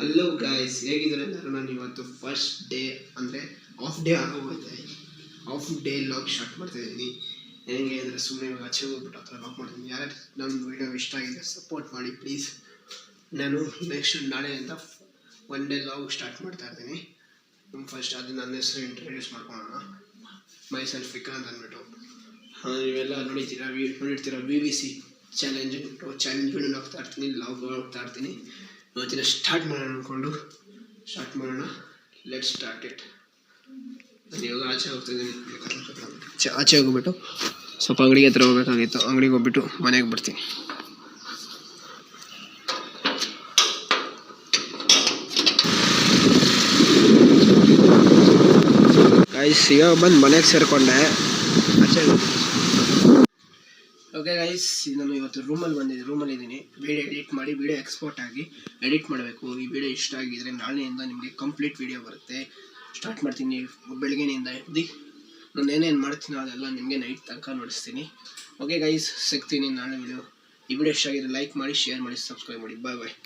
Hello guys, ಹೇಗಿದ್ದಾರೆ ಎಲ್ಲರೂ? ನಾನು ಇವತ್ತು ಫಸ್ಟ್ ಡೇ ಅಂದರೆ ಆಫ್ ಡೇ ಆಗೋಗುತ್ತೆ. ಆಫ್ ಡೇ ಲಾಗ್ ಸ್ಟಾರ್ಟ್ ಮಾಡ್ತಾಯಿದ್ದೀನಿ. ಹೇಗೆ ಅಂದರೆ ಸುಮ್ಮನೆ ಆಚೆ ಹೋಗ್ಬಿಟ್ಟು ಆ ಥರ ಲಾಗ್ ಮಾಡ್ತೀನಿ. ಯಾರು ನನ್ನ ವೀಡಿಯೋ ಇಷ್ಟ ಆಗಿದೆ ಸಪೋರ್ಟ್ ಮಾಡಿ ಪ್ಲೀಸ್. ನಾನು ನೆಕ್ಸ್ಟ್ ನಾಳೆಯಿಂದ ಒನ್ ಡೇ ಲಾಗ್ ಸ್ಟಾರ್ಟ್ ಮಾಡ್ತಾ ಇರ್ತೀನಿ. ಫಸ್ಟ್ ಅದು ನನ್ನ ಹೆಸರು ಇಂಟ್ರೊಡ್ಯೂಸ್ ಮಾಡ್ಕೊಳ್ಳೋಣ. ಮೈ ಸೆಲ್ಫ್ ವಿಕ್ರಾಂತ್ ಅಂದ್ಬಿಟ್ಟು. ನೀವೆಲ್ಲ ನೋಡಿರ್ತೀರ VVC ಚಾಲೆಂಜ್ ವೀಡಿಯೋ ಹೋಗ್ತಾ ಇರ್ತೀನಿ, ಲಾಗ್ ಹೋಗ್ತಾ ಇರ್ತೀನಿ. ಇವತ್ತಿನ ಸ್ಟಾರ್ಟ್ ಮಾಡೋಣ ಅಂದ್ಕೊಂಡು ಸ್ಟಾರ್ಟ್ ಮಾಡೋಣ. Let start it. ನಾನು ಇವಾಗ ಆಚೆ ಹೋಗ್ತಾಯಿದ್ದೀನಿ. ಆಚೆ ಹೋಗ್ಬಿಟ್ಟು ಸ್ವಲ್ಪ ಅಂಗಡಿಗೆ ಹತ್ರ ಹೋಗ್ಬೇಕಾಗಿತ್ತು. ಅಂಗಡಿಗೆ ಹೋಗ್ಬಿಟ್ಟು ಮನೆಗೆ ಬರ್ತೀನಿ. ಗೈಸ್, ಈಗ ಬಂದು ಮನೆಗೆ ಸೇರಿಕೊಂಡೆ. ಆಚೆ ಓಕೆ ಗೈಸ್, ನಾನು ಇವತ್ತು ರೂಮಲ್ಲಿ ಇದ್ದೀನಿ. ವಿಡಿಯೋ ಎಡಿಟ್ ಮಾಡಿ ವಿಡಿಯೋ ಎಕ್ಸ್ಪೋರ್ಟ್ ಆಗಿ ಎಡಿಟ್ ಮಾಡಬೇಕು. ಈ ವಿಡಿಯೋ ಇಷ್ಟ ಆಗಿದ್ರೆ ನಾಳೆಯಿಂದ ನಿಮಗೆ ಕಂಪ್ಲೀಟ್ ವಿಡಿಯೋ ಬರುತ್ತೆ. ಸ್ಟಾರ್ಟ್ ಮಾಡ್ತೀನಿ ಬೆಳಗ್ಗೆನಿಂದ ಎದ್ದು. ನಾನು ಏನೇನು ಮಾಡ್ತೀನಿ ಅದೆಲ್ಲ ನಿಮಗೆ ನೈಟ್ ತನಕ ನೋಡಿಸ್ತೀನಿ. ಓಕೆ ಗೈಸ್, ಸಿಗ್ತೀನಿ ನಾಳೆ ವಿಡಿಯೋ. ಈ ವಿಡಿಯೋ ಇಷ್ಟ ಆಗಿದ್ರೆ ಲೈಕ್ ಮಾಡಿ, ಶೇರ್ ಮಾಡಿ, ಸಬ್ಸ್ಕ್ರೈಬ್ ಮಾಡಿ. ಬಾಯ್ ಬಾಯ್.